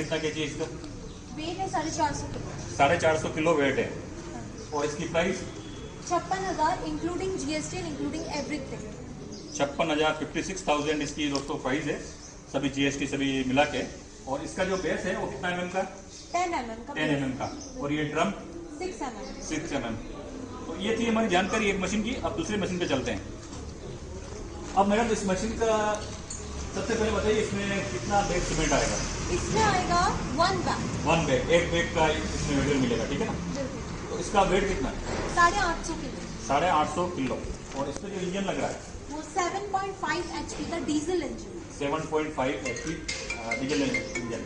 कितना केजी है इसका? वेट है 450 किलो। 450 किलो वेट है। और इसकी price 56,000 including GST and including everything. 56,000 56,000 इसकी दोस्तों प्राइस है, सभी जीएसटी सभी मिला के। और इसका जो बेस है वो कितना mm का? 10 mm का। 10 mm का। और ये ड्रम 6 mm। 6 mm। तो ये थी हमारी जानकारी एक मशीन की। अब दूसरी मशीन पे चलते हैं। अब मैडम इस मशीन का सबसे पहले बताइए इसमें कितना बैग सीमेंट आएगा? इसमें आएगा 1 बैग। 1 बैग, एक बैग का इसमें मटेरियल मिलेगा, ठीक है ना? बिल्कुल। तो इसका वेट कितना है? 850 किलो। 850 किलो। और इसमें जो इंजन लग रहा है वो 7.5 HP का डीजल इंजन है। 7.5 HP डीजल इंजन।